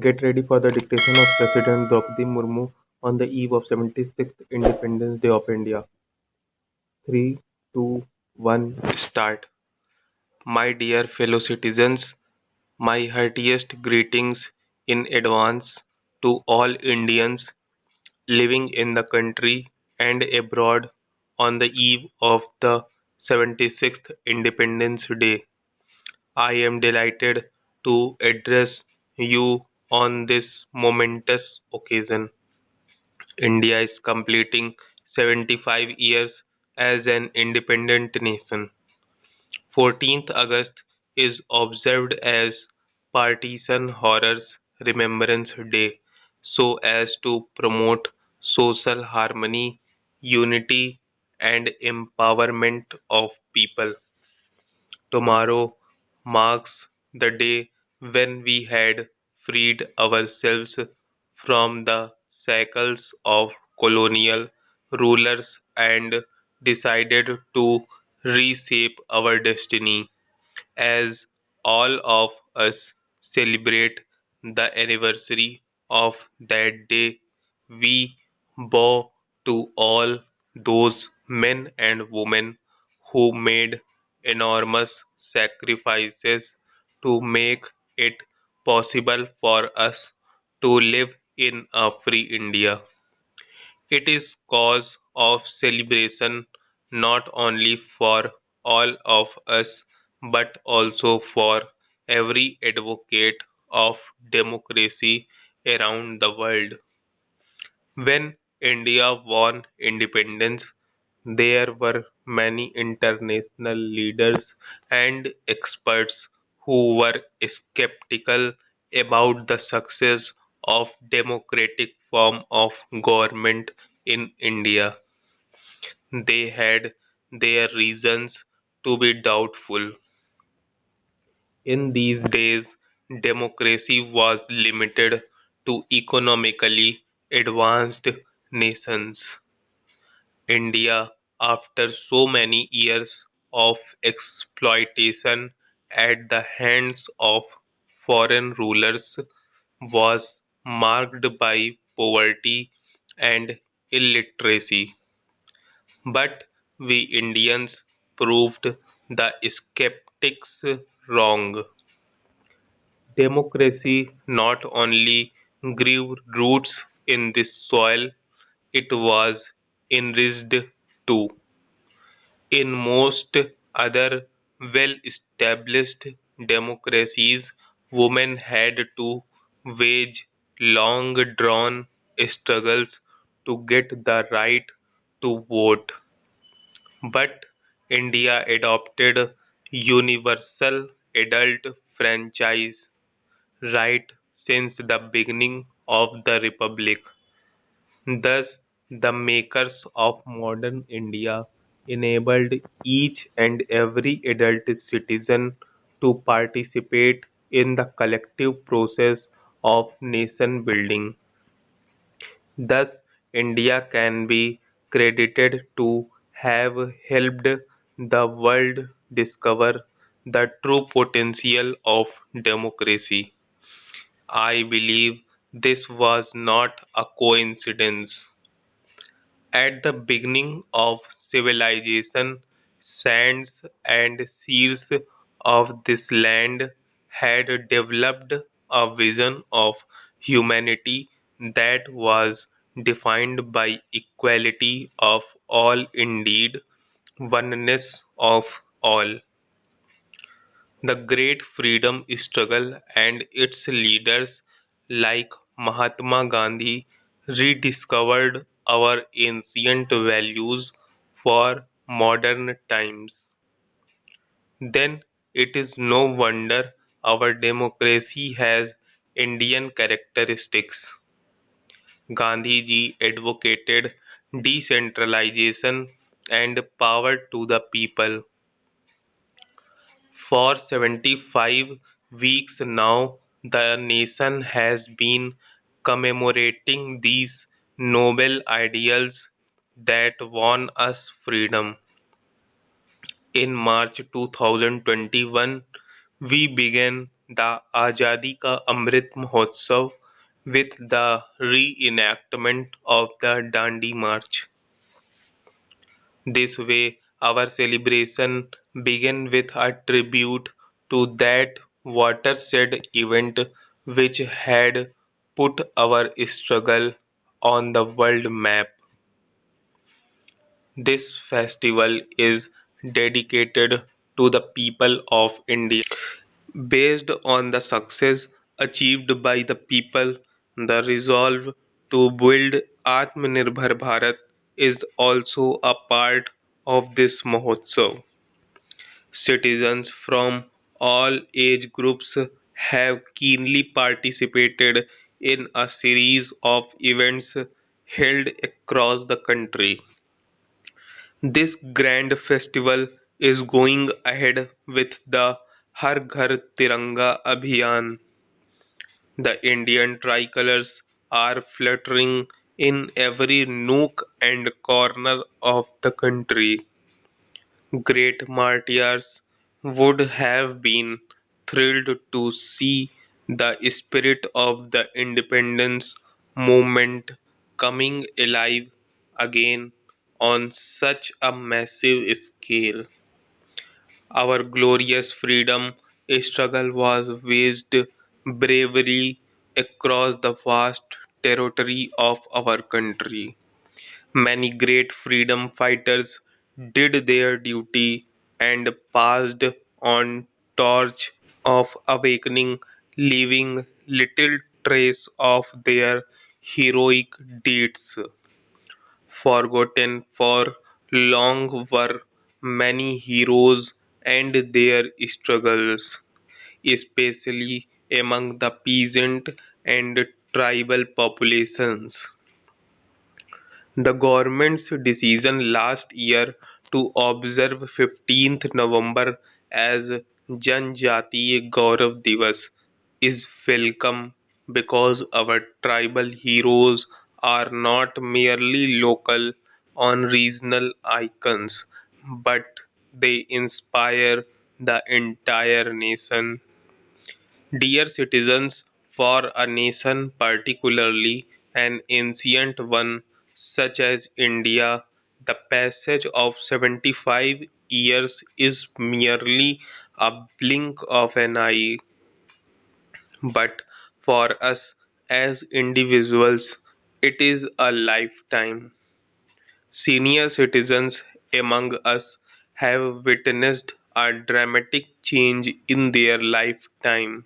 Get ready for the dictation of President Draupadi Murmu on the eve of 76th Independence Day of India. 3, 2, 1, start. My dear fellow citizens, my heartiest greetings in advance to all Indians living in the country and abroad on the eve of the 76th Independence Day. I am delighted to address you on this momentous occasion. India is completing 75 years as an independent nation. 14th August is observed as Partisan Horrors Remembrance Day so as to promote social harmony, unity, and empowerment of people. Tomorrow marks the day when we had freed ourselves from the shackles of colonial rulers and decided to reshape our destiny. As all of us celebrate the anniversary of that day, we bow to all those men and women who made enormous sacrifices to make it possible for us to live in a free India. It is cause of celebration not only for all of us but also for every advocate of democracy around the world. When India won independence, there were many international leaders and experts who were skeptical about the success of democratic form of government in India. They had their reasons to be doubtful. In these days, democracy was limited to economically advanced nations. India, after so many years of exploitation at the hands of foreign rulers, was marked by poverty and illiteracy. But we Indians proved the skeptics wrong. Democracy not only grew roots in this soil, it was enriched too. In most other well-established democracies, women had to wage long-drawn struggles to get the right to vote. But India adopted universal adult franchise right since the beginning of the republic. Thus, the makers of modern India enabled each and every adult citizen to participate in the collective process of nation building. Thus, India can be credited to have helped the world discover the true potential of democracy. I believe this was not a coincidence. At the beginning of civilization, sands and seas of this land had developed a vision of humanity that was defined by equality of all, indeed, oneness of all. The great freedom struggle and its leaders like Mahatma Gandhi rediscovered our ancient values for modern times. Then it is no wonder our democracy has Indian characteristics. Gandhiji advocated decentralization and power to the people. For 75 weeks now, the nation has been commemorating these noble ideals that won us freedom. In March 2021, we began the Azadi Ka Amrit Mahotsav with the reenactment of the Dandi March. This way, our celebration began with a tribute to that watershed event which had put our struggle on the world map. This festival is dedicated to the people of India. Based on the success achieved by the people, the resolve to build Atmanirbhar Bharat is also a part of this Mahotsav. Citizens from all age groups have keenly participated in a series of events held across the country. This grand festival is going ahead with the Har Ghar Tiranga Abhiyan. The Indian tricolors are fluttering in every nook and corner of the country. Great martyrs would have been thrilled to see the spirit of the independence movement coming alive again on such a massive scale. Our glorious freedom struggle was waged bravely across the vast territory of our country. Many great freedom fighters did their duty and passed on torch of awakening, leaving little trace of their heroic deeds. Forgotten for long were many heroes and their struggles, especially among the peasant and tribal populations. The government's decision last year to observe 15th November as Janjatiya Gaurav Divas is welcome because our tribal heroes are not merely local or regional icons, but they inspire the entire nation. Dear citizens, for a nation, particularly an ancient one such as India, the passage of 75 years is merely a blink of an eye. But for us as individuals, it is a lifetime. Senior citizens among us have witnessed a dramatic change in their lifetime.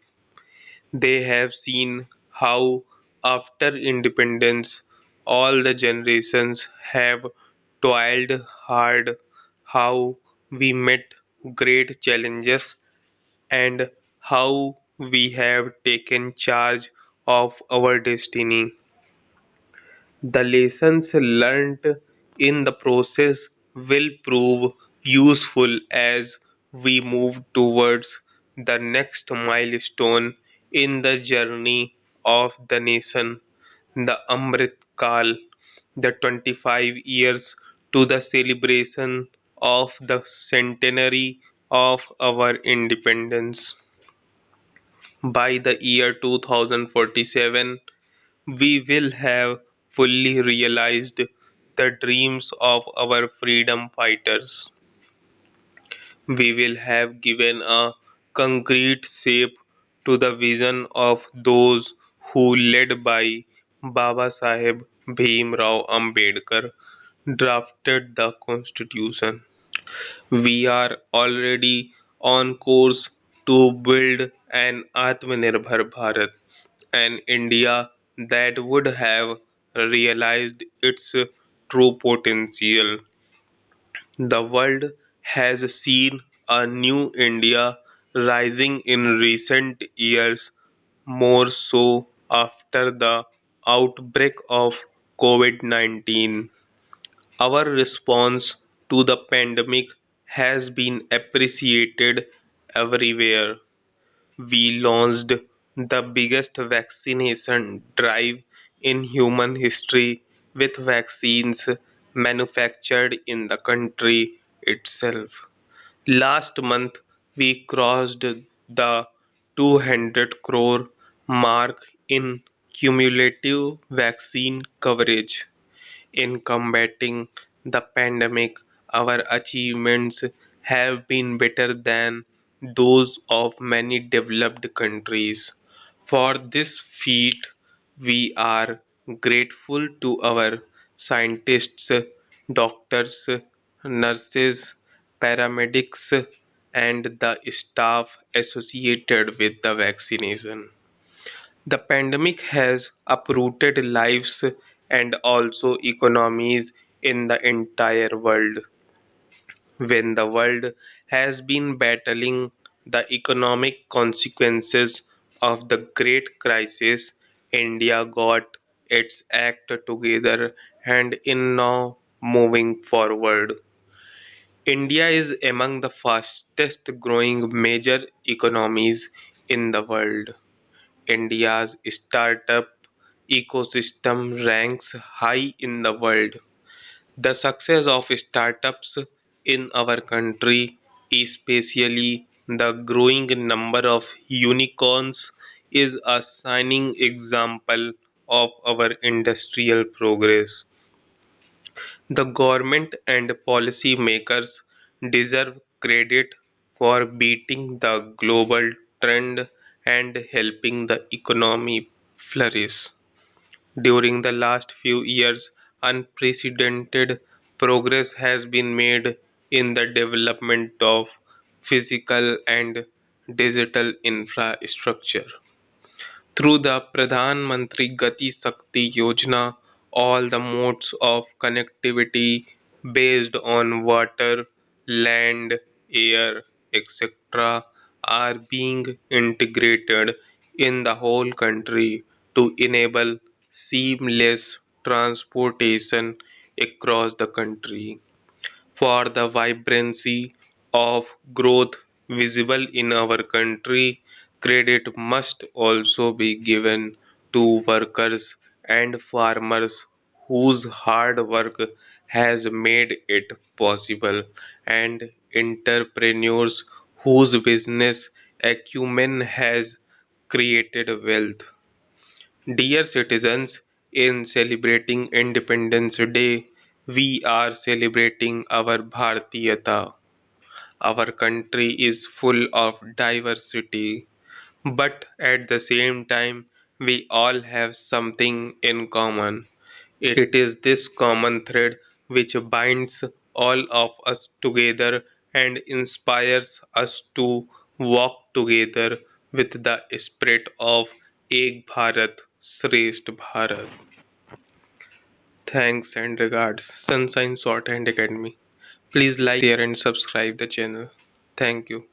They have seen how, after independence, all the generations have toiled hard, how we met great challenges, and how we have taken charge of our destiny. The lessons learnt in the process will prove useful as we move towards the next milestone in the journey of the nation, the Amrit Kal, the 25 years to the celebration of the centenary of our independence. By the year 2047, we will have fully realized the dreams of our freedom fighters. We will have given a concrete shape to the vision of those who, led by Baba Saheb Bhimrao Ambedkar, drafted the Constitution. We are already on course to build an Atmanirbhar Bharat, an India that would have realized its true potential. The world has seen a new India rising in recent years, more so after the outbreak of COVID 19. Our response to the pandemic has been appreciated everywhere. We launched the biggest vaccination drive in human history with vaccines manufactured in the country itself. Last month, we crossed the 200 crore mark in cumulative vaccine coverage. In combating the pandemic, our achievements have been better than those of many developed countries. For this feat, we are grateful to our scientists, doctors, nurses, paramedics, and the staff associated with the vaccination. The pandemic has uprooted lives and also economies in the entire world. When the world has been battling the economic consequences of the great crisis, India got its act together and is now moving forward. India is among the fastest growing major economies in the world. India's startup ecosystem ranks high in the world. The success of startups in our country, especially the growing number of unicorns, is a shining example of our industrial progress. The government and policy makers deserve credit for beating the global trend and helping the economy flourish. During the last few years, unprecedented progress has been made in the development of physical and digital infrastructure. Through the Pradhan Mantri Gati Shakti Yojana, all the modes of connectivity based on water, land, air, etc. are being integrated in the whole country to enable seamless transportation across the country. For the vibrancy of growth visible in our country, credit must also be given to workers and farmers whose hard work has made it possible, and entrepreneurs whose business acumen has created wealth. Dear citizens, in celebrating Independence Day, we are celebrating our Bharatiyata. Our country is full of diversity, but at the same time, we all have something in common. It is this common thread which binds all of us together and inspires us to walk together with the spirit of Ek Bharat, Shrestha Bharat. Thanks and regards, Sunshine Shorthand Academy. Please like, share, and subscribe the channel. Thank you.